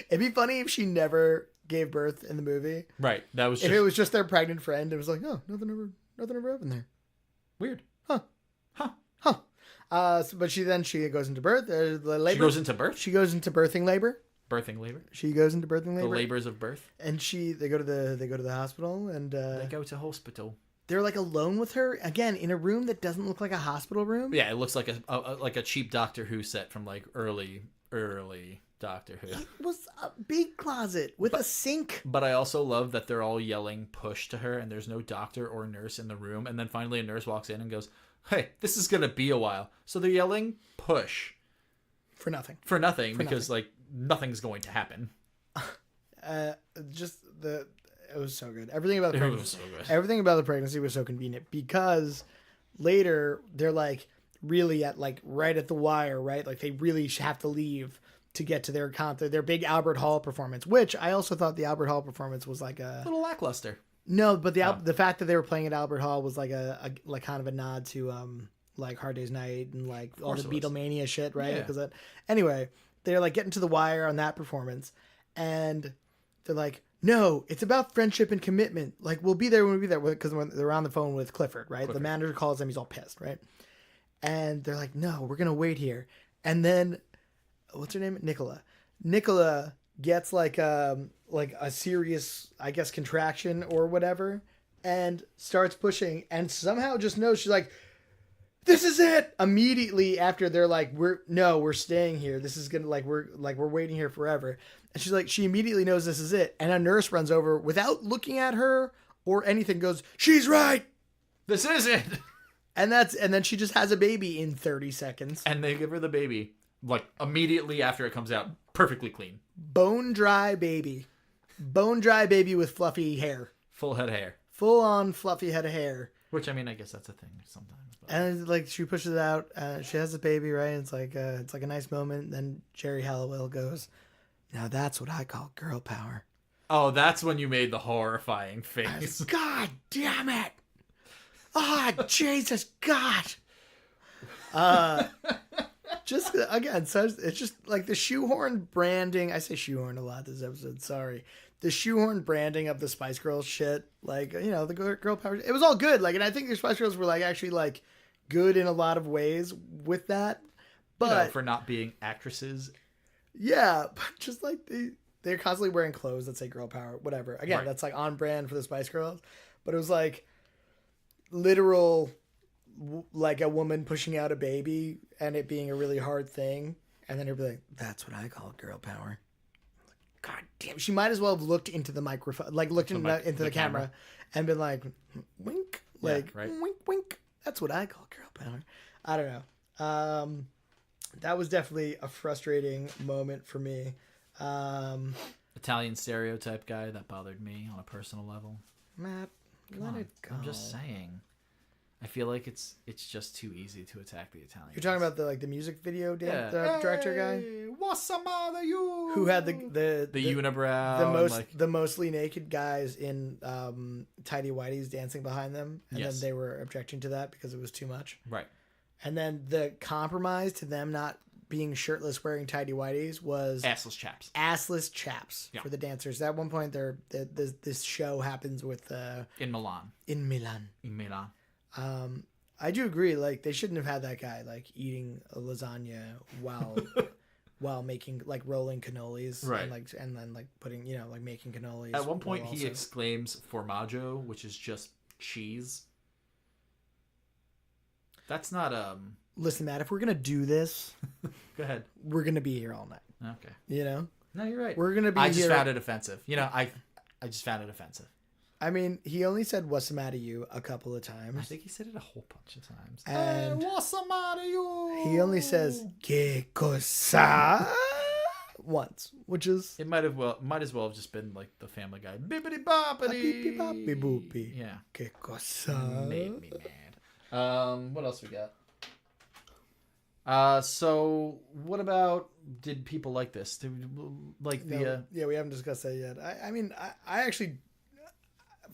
It'd be funny if she never gave birth in the movie. Right. That was if it was just their pregnant friend. It was like, oh, nothing ever happened there. Weird. Huh. But she goes into birth. Labor. She goes into birth. She goes into birthing labor. Birthing labor. She goes into birthing labor. The labors of birth. And they go to the hospital, and they go to hospital. They're like alone with her again in a room that doesn't look like a hospital room. Yeah, it looks like a cheap Doctor Who set from like early Doctor Who. It was a big closet with a sink. But I also love that they're all yelling push to her, and there's no doctor or nurse in the room. And then finally a nurse walks in and goes, "Hey, this is gonna be a while." So they're yelling push for nothing. Because like nothing's going to happen. It was so good. Everything about the pregnancy was so convenient because later they're like really at like right at the wire, right? Like they really have to leave to get to their big Albert Hall performance, which I also thought the Albert Hall performance was like a little lackluster. No, but the fact that they were playing at Albert Hall was like a like kind of a nod to like Hard Day's Night and like all the Beatlemania shit, right? Because anyway, they're like getting to the wire on that performance, and they're like, no, it's about friendship and commitment. Like, we'll be there when we be there. Because when they're on the phone with Clifford, right? The manager calls them. He's all pissed, right? And they're like, no, we're going to wait here. And then, what's her name? Nicola gets like a serious, I guess, contraction or whatever. And starts pushing. And somehow just knows, she's like, this is it. Immediately after they're like, we're staying here. This is going to we're waiting here forever. And she's like, she immediately knows this is it. And a nurse runs over without looking at her or anything, goes, she's right. This is it. And then she just has a baby in 30 seconds. And they give her the baby like immediately after it comes out, perfectly clean. Bone dry baby with fluffy hair. Full head of hair. Full on fluffy head of hair. Which, I mean, I guess that's a thing sometimes. But... And like she pushes it out. She has a baby, right? It's like a nice moment. Then Geri Halliwell goes, now that's what I call girl power. Oh, that's when you made the horrifying face. God damn it. Oh, Jesus God. Just again, so it's just like the shoehorn branding. I say shoehorn a lot this episode. Sorry. The shoehorn branding of the Spice Girls shit. Like, you know, the girl power. It was all good. Like, and I think the Spice Girls were like actually like good in a lot of ways with that. But for not being actresses. Yeah, but just like they're constantly wearing clothes that say girl power, whatever. Again, That's like on brand for the Spice Girls. But it was like literal, like a woman pushing out a baby and it being a really hard thing. And then it'd be like, that's what I call girl power. God damn, she might as well have looked into the microphone, like looked into the camera and been like, wink, like wink, wink. That's what I call girl power. I don't know. That was definitely a frustrating moment for me. Italian stereotype guy, that bothered me on a personal level. Matt, let it go. I'm just saying. I feel like it's just too easy to attack the Italians. You're talking about the music video director guy? What's the matter, you? Who had the unibrow, the mostly naked guys in tidy whities dancing behind them, and then they were objecting to that because it was too much. Right. And then the compromise to them not being shirtless wearing tidy whities was assless chaps. Assless chaps for the dancers. At one point, this show happens with in Milan. In Milan. I do agree. Like they shouldn't have had that guy like eating a lasagna while making like rolling cannolis, right? And then like putting like making cannolis. At one point, he exclaims "formaggio," which is just cheese. That's not Listen, Matt. If we're gonna do this, go ahead. We're gonna be here all night. Okay. You know. No, you're right. We're gonna be. I just found it offensive. I just found it offensive. I mean, he only said "What's the matter, you" a couple of times. I think he said it a whole bunch of times. And what's the matter, you? He only says "Que cosa," once, which is It might as well have just been like the Family Guy. Bippity boppity. Beepy boopy. Yeah. Que cosa? Made me mad. What else we got? So what about, did people like this? Yeah, we haven't discussed that yet. I mean, I actually,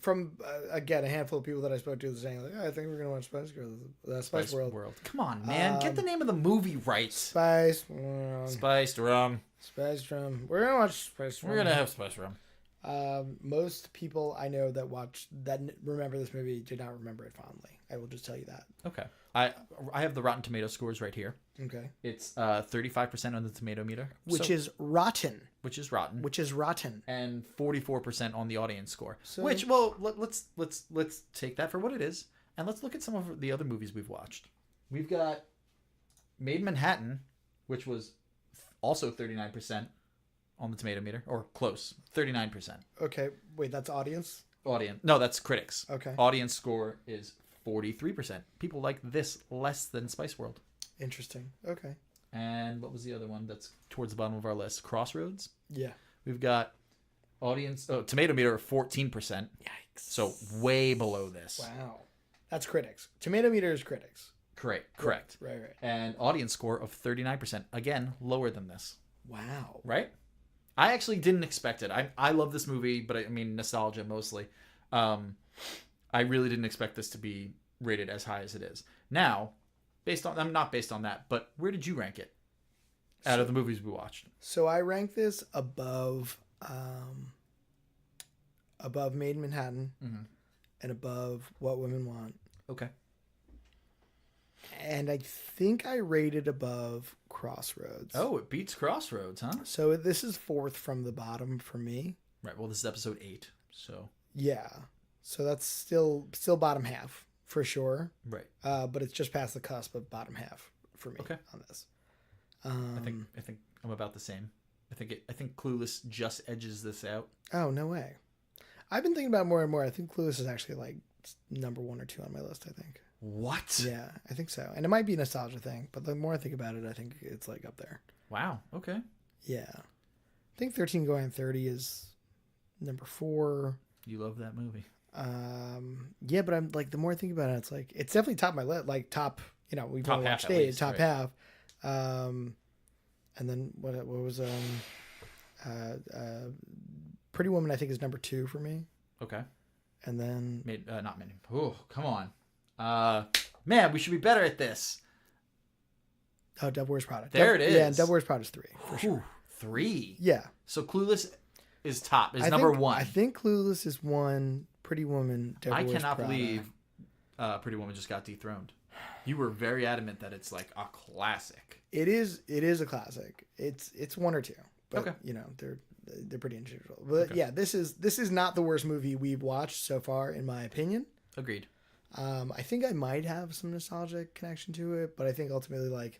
from again, a handful of people that I spoke to saying like, I think we're gonna watch Spice Girls, Spice World. Come on, man, get the name of the movie right. Spiced Rum. Spiced Rum. Spiced Rum. We're gonna watch Spiced Rum. We're gonna have Spiced Rum. Most people I know that remember this movie did not remember it fondly. I will just tell you that. Okay. I have the Rotten Tomato scores right here. Okay. It's 35% on the tomato meter, which is rotten. Which is rotten. And 44% on the audience score. So, which, well, let's take that for what it is, and let's look at some of the other movies we've watched. We've got Made in Manhattan, which was also 39% on the tomato meter, or close, 39%. Okay, wait, that's audience? No, that's critics. Okay. Audience score is 43%. People like this less than Spice World. Interesting. Okay. And what was the other one that's towards the bottom of our list? Crossroads? Yeah. We've got tomato meter of 14%. Yikes. So way below this. Wow. That's critics. Tomato meter is critics. Correct. Right. And audience score of 39%. Again, lower than this. Wow. Right? I actually didn't expect it. I love this movie, but I mean, nostalgia mostly. I really didn't expect this to be rated as high as it is. Now, I'm not based on that, but where did you rank it out of the movies we watched? So I rank this above Made in Manhattan and above What Women Want. Okay. And I think I rated above Crossroads. Oh, it beats Crossroads, huh? So this is fourth from the bottom for me. Right. Well, this is episode 8, so. Yeah. So that's still bottom half for sure. Right. But it's just past the cusp of bottom half for me on this. I think I'm about the same. I think Clueless just edges this out. Oh, no way. I've been thinking about it more and more. I think Clueless is actually like number 1 or 2 on my list, I think. What? Yeah, I think so. And it might be a nostalgia thing, but the more I think about it, I think it's like up there. Wow. Okay. Yeah. I think 13 Going on 30 is number 4. You love that movie. Yeah, but I'm like, the more I think about it, it's like, it's definitely top of my list, like top, we've only watched 8, top half. And then what was, Pretty Woman, I think, is number 2 for me. Okay. And then not many. Oh, come on. Man, we should be better at this. Oh, Devil Wears Prada. There it is. Yeah, Devil Wears Prada is 3 for sure. 3. Yeah. So Clueless is top. Is number 1. I think Clueless is 1. Pretty Woman. Devil Wears cannot Prada. believe Pretty Woman just got dethroned. You were very adamant that it's like a classic. It is a classic. It's 1 or 2. But, okay. They're pretty individual. But yeah, this is not the worst movie we've watched so far, in my opinion. Agreed. I think I might have some nostalgic connection to it, but I think ultimately, like,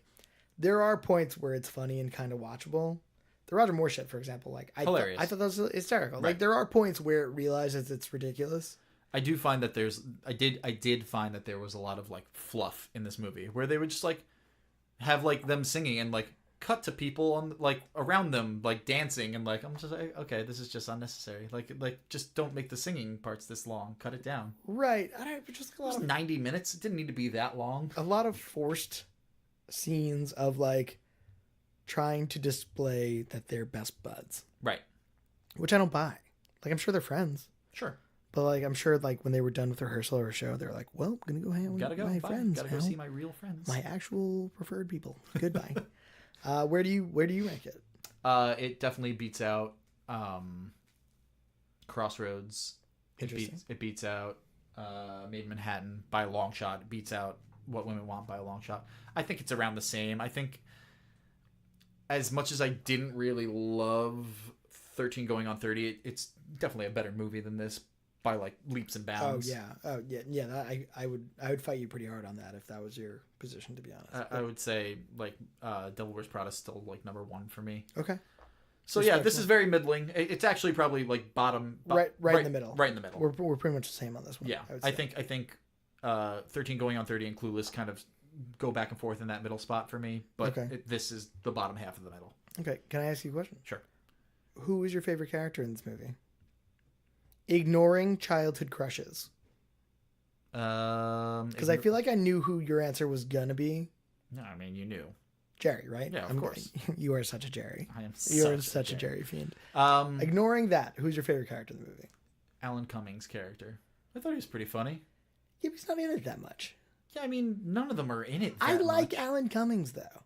there are points where it's funny and kind of watchable. The Roger Moore shit, for example, like, I thought that was hysterical. Right. Like, there are points where it realizes it's ridiculous. I do find that I did find that there was a lot of like fluff in this movie where they would just like have like them singing and like cut to people on like around them like dancing, and like I'm just like, okay, this is just unnecessary. Like just don't make the singing parts this long. Cut it down. Right. I don't just a lot of 90 minutes. It didn't need to be that long. A lot of forced scenes of like trying to display that they're best buds. Right. Which I don't buy. Like, I'm sure they're friends. Sure. But like, I'm sure like when they were done with rehearsal or a show, they're like, well, I'm gonna go hang out with my friends. Gotta go see my real friends. My actual preferred people. Goodbye. Where do you rank it? It definitely beats out Crossroads. It beats out Made in Manhattan by a long shot. It beats out What Women Want by a long shot. I think it's around the same. I think as much as I didn't really love 13 Going on 30, it's definitely a better movie than this by like leaps and bounds. Oh yeah. I would fight you pretty hard on that if that was your position, to be honest. I would say like Devil Wears Prada is still like number 1 for me. Okay. So yeah, this is very middling. It's actually probably like bottom right in the middle. Right in the middle. We're pretty much the same on this one. Yeah, I think 13 Going on 30 and Clueless kind of go back and forth in that middle spot for me, but this is the bottom half of the middle. Okay, can I ask you a question? Sure. Who is your favorite character in this movie? Ignoring childhood crushes. Because I feel like I knew who your answer was gonna be. No, I mean, you knew. Jerry, right? Yeah, of course. You are such a Jerry. I am You're such a Jerry fiend. Ignoring that, who's your favorite character in the movie? Alan Cummings' character. I thought he was pretty funny. Yeah, but he's not in it that much. Yeah, I mean, none of them are in it I like much. Alan Cummings, though.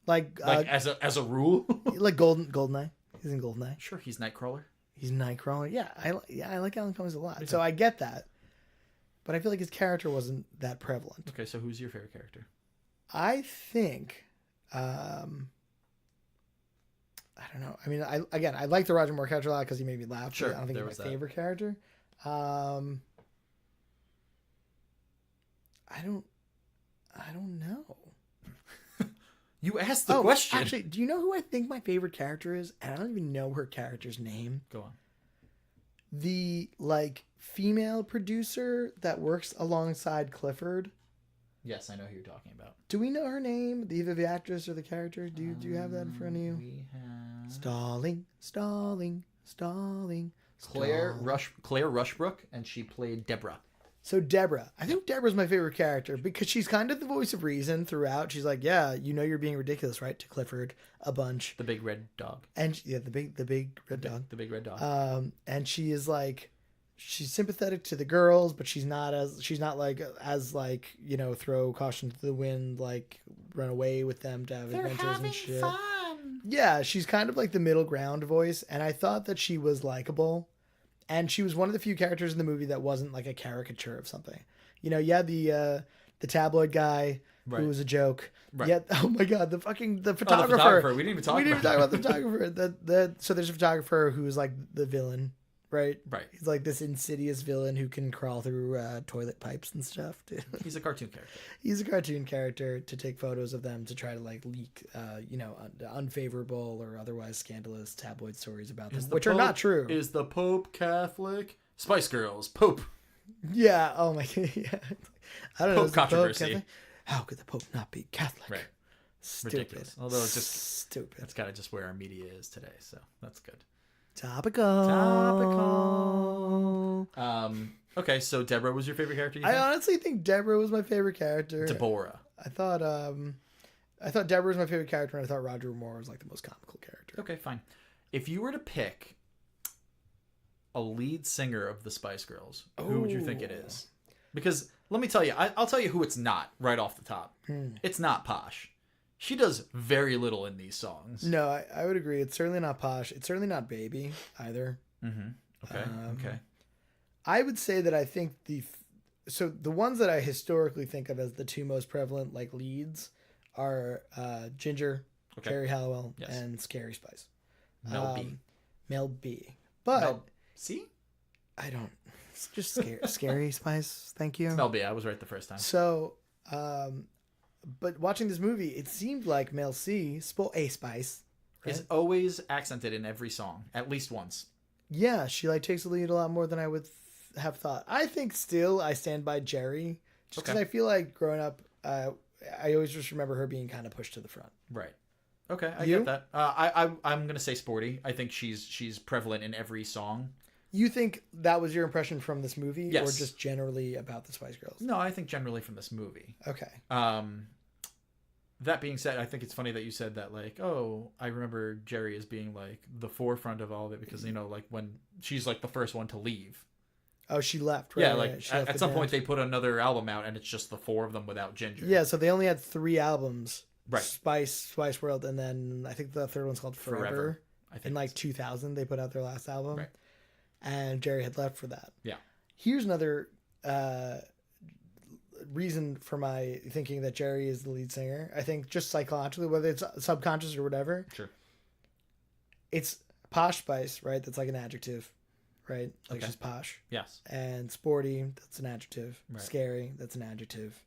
Like as a rule? like Goldeneye. He's in Goldeneye. Sure, he's Nightcrawler. He's Nightcrawler. Yeah, I like Alan Cummings a lot. So I get that. But I feel like his character wasn't that prevalent. Okay, so who's your favorite character? I think... I don't know. I mean, I like the Roger Moore character a lot because he made me laugh. Sure, I don't think he's my favorite character. I don't know. You asked the question. Actually, do you know who I think my favorite character is? And I don't even know her character's name. Go on. The female producer that works alongside Clifford. Yes, I know who you're talking about. Do we know her name? Either the actress or the character? Do you have that in front of you? We have Stalling. Claire Rushbrook, and she played Deborah. So Deborah, I think Deborah's my favorite character because she's kind of the voice of reason throughout. She's like, yeah, you know you're being ridiculous, right? To Clifford a bunch. The big red dog. And the big red dog. The big red dog. And she is she's sympathetic to the girls, but she's not throw caution to the wind, run away with them to have adventures and shit. Fun. Yeah, she's kind of like the middle ground voice, and I thought that she was likable. And she was one of the few characters in the movie that wasn't like a caricature of something. You know, the tabloid guy who was a joke. Right. Yet, oh my god, the photographer. We didn't even talk about the photographer. So there's a photographer who's like the villain, right? Right. He's like this insidious villain who can crawl through toilet pipes and stuff. He's a cartoon character. He's a cartoon character to take photos of them to try to leak, unfavorable or otherwise scandalous tabloid stories about them, which are not true. Is the Pope Catholic? Spice Girls, Pope. Yeah. Oh my god. Yeah. I don't know. Pope controversy. How could the Pope not be Catholic? Right. Stupid. Ridiculous. Although it's just stupid. That's kind of just where our media is today, so that's good. Topical. Okay, so Deborah was your favorite character? I honestly think Deborah was my favorite character. Deborah. I thought Deborah was my favorite character, and I thought Roger Moore was the most comical character. Okay, fine. If you were to pick a lead singer of the Spice Girls, who would you think it is? Because let me tell you, I'll tell you who it's not right off the top. It's not Posh. She does very little in these songs. No, I would agree. It's certainly not Posh. It's certainly not Baby either. Mm-hmm. Okay. I would say that I think the ones that I historically think of as the two most prevalent leads are Ginger, Geri Halliwell, and Scary Spice. Mel B. But Mel C? I don't. It's just Scary Spice. Thank you. It's Mel B. I was right the first time. So, but watching this movie, it seemed like Mel C, a Spice, is always accented in every song, at least once. Yeah, she takes the lead a lot more than I would have thought. I think still I stand by Geri, just because I feel like growing up, I always just remember her being kind of pushed to the front. Right. Okay, I get that. I'm gonna say sporty. I think she's prevalent in every song. You think that was your impression from this movie, yes, or just generally about the Spice Girls? No, I think generally from this movie. Okay. That being said, I think it's funny that you said that, I remember Geri as being the forefront of all of it because when she's the first one to leave. Oh, she left. Right? Yeah, at some point they put another album out and it's just the four of them without Ginger. Yeah, so they only had 3 albums. Right. Spice World, and then I think the third one's called Forever. I think in 2000 they put out their last album. Right. And Geri had left for that. Yeah. Here's another reason for my thinking that Geri is the lead singer. I think just psychologically, whether it's subconscious or whatever. Sure. It's Posh Spice, right? That's an adjective, right? She's posh. Yes. And sporty, that's an adjective. Right. Scary, that's an adjective.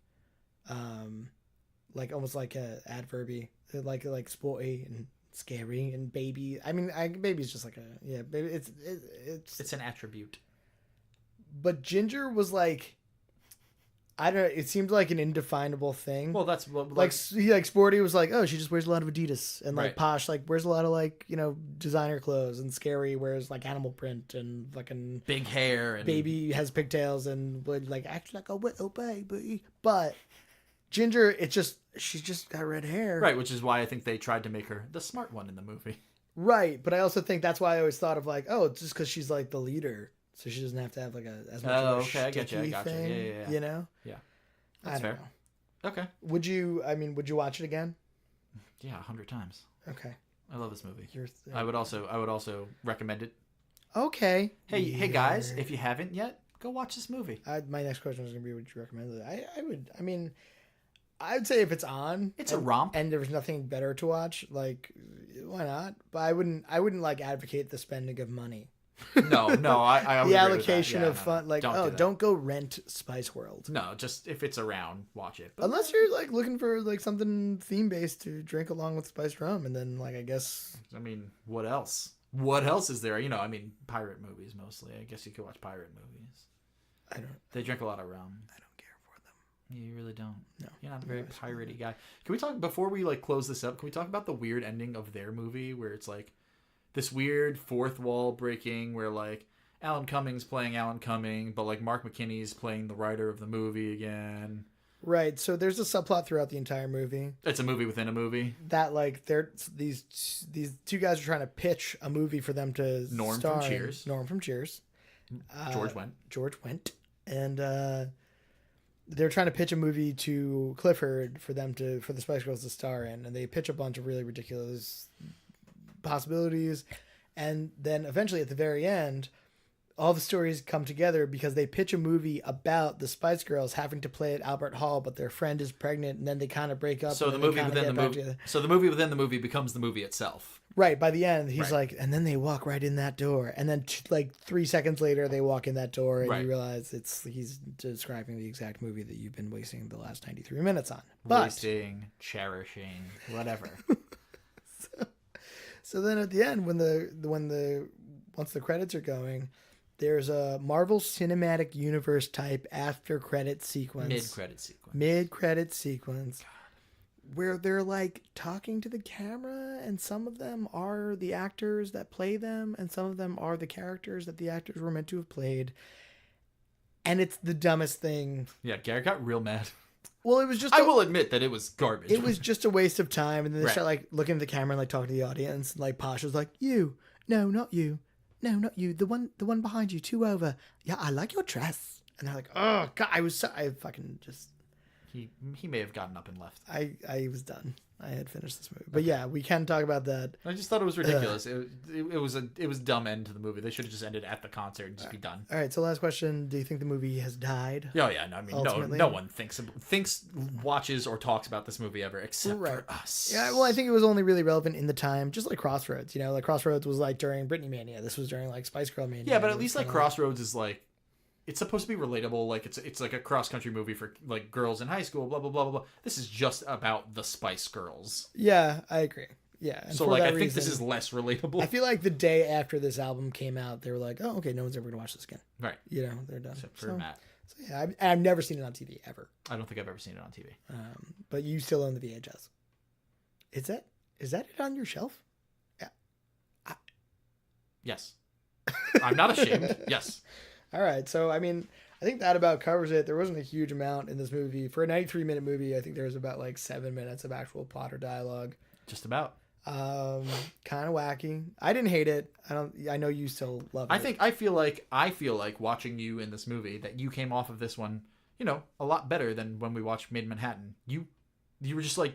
Almost like a adverby, like sporty and scary and baby. I mean, baby's just baby. It's an attribute. But Ginger was I don't. It seemed like an indefinable thing. Well, that's like Sporty was like, oh, she just wears a lot of Adidas, and like Right. Posh like wears a lot of like designer clothes, and Scary wears like animal print and fucking big hair, and Baby has pigtails and would like act like a baby. But Ginger, she's just got red hair, right, which is why I think they tried to make her the smart one in the movie. Right, but I also think that's why I always thought of like, oh, it's just because she's like the leader, so she doesn't have to have like as much of a I get you. thing, Yeah. you know? Yeah, that's fair. Know. Okay. Would you watch it again? Yeah, 100 times. Okay. I love this movie. I would also recommend it. Okay. Hey guys, if you haven't yet, go watch this movie. My next question was gonna be, would you recommend it? I would. I mean, I'd say if it's on, it's a romp, and there was nothing better to watch, like, why not? But I wouldn't like advocate the spending of money. No, I the allocation of fun, no, like, don't go rent Spice World. No, just if it's around, watch it. But unless you're like looking for like something theme based to drink along with spiced rum, and then like I guess. I mean, what else? What else is there? I mean, pirate movies mostly. I guess you could watch pirate movies. I don't. They drink a lot of rum. I don't care for them. You really don't. No, you're not a very piratey guy. Can we talk before we like close this up? Can we talk about the weird ending of their movie where it's like this weird fourth wall breaking where like Alan Cumming's playing Alan Cumming, but like Mark McKinney's playing the writer of the movie again. Right. So there's a subplot throughout the entire movie. It's a movie within a movie. That like these two guys are trying to pitch a movie for them to Norm star from Cheers. Norm from Cheers. George Wendt. And they're trying to pitch a movie to Clifford for the Spice Girls to star in, and they pitch a bunch of really ridiculous possibilities, and then eventually at the very end all the stories come together because they pitch a movie about the Spice Girls having to play at Albert Hall, but their friend is pregnant, and then they kind of break up. So the movie within the movie becomes the movie itself. Right. By the end, he's like, and then they walk right in that door, and then like 3 seconds later, they walk in that door, and you realize he's describing the exact movie that you've been wasting the last 93 minutes on. Wasting, cherishing, whatever. So then at the end, once the credits are going, there's a Marvel Cinematic Universe type after credit sequence. Mid credit sequence. Where they're like talking to the camera, and some of them are the actors that play them, and some of them are the characters that the actors were meant to have played. And it's the dumbest thing. Yeah, Garrett got real mad. Well, it was just... I will admit that it was garbage. It was just a waste of time. And then they start like looking at the camera and like talking to the audience. And like Posh was like, you. No, not you. No, not you. The one behind you. 2 over. Yeah, I like your dress. And they're like, oh, God. I fucking just... He may have gotten up and left. I was done. I had finished this movie. But yeah, we can talk about that. I just thought it was ridiculous. It was dumb end to the movie. They should have just ended at the concert and just be done. All right, so last question. Do you think the movie has died? Oh, yeah. No, I mean, no one thinks, watches, or talks about this movie ever except for us. Yeah, well, I think it was only really relevant in the time, just like Crossroads. You know, like Crossroads was like during Britney Mania. This was during like Spice Girl Mania. Yeah, but at least like Crossroads is like, it's supposed to be relatable. Like it's like a cross country movie for like girls in high school. Blah blah blah blah blah. This is just about the Spice Girls. Yeah, I agree. Yeah. And so like I think this is less relatable. I feel like the day after this album came out, they were like, "Oh, okay, no one's ever gonna watch this again." Right. You know, they're done. Except for Matt. So yeah, I've never seen it on TV ever. I don't think I've ever seen it on TV. But you still own the VHS. Is that it on your shelf? Yeah. Yes. I'm not ashamed. Yes. All right, so I mean, I think that about covers it. There wasn't a huge amount in this movie. For a 93-minute movie, I think there was about like 7 minutes of actual plot or dialogue. Just about. Kind of wacky. I didn't hate it. I know you still love it. I feel like watching you in this movie that you came off of this one, a lot better than when we watched Made in Manhattan. You were just like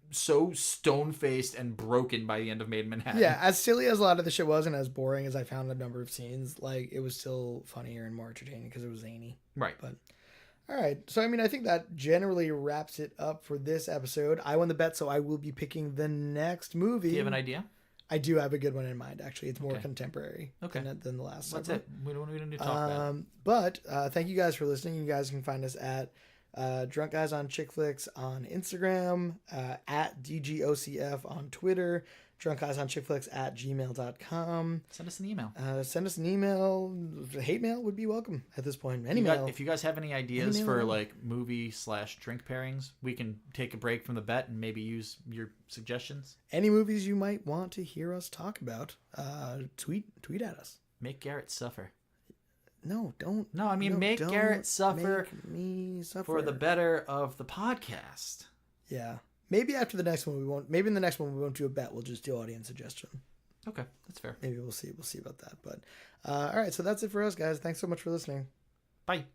so stone-faced and broken by the end of Made in Manhattan. Yeah, as silly as a lot of the shit was and as boring as I found a number of scenes, like it was still funnier and more entertaining because it was zany. Right. But all right. So I mean, I think that generally wraps it up for this episode. I won the bet, so I will be picking the next movie. Do you have an idea? I do have a good one in mind, actually. It's more contemporary than the last one. That's it. We don't need to talk about it. But thank you guys for listening. You guys can find us at Drunk Guys on Chick Flicks on Instagram, at DGOCF on Twitter, DrunkGuysonChickFlicks@gmail.com. Send us an email. Send us an email. Hate mail would be welcome at this point. Any mail. If you guys have any ideas for like movie/drink pairings, we can take a break from the bet and maybe use your suggestions. Any movies you might want to hear us talk about, tweet at us. Make Garrett suffer. No, don't. No, I mean make Garrett suffer. Make me suffer for the better of the podcast. Yeah. Maybe after the next one we won't. Maybe in the next one we won't do a bet. We'll just do audience suggestion. Okay, that's fair. Maybe we'll see. We'll see about that. But all right, so that's it for us, guys. Thanks so much for listening. Bye.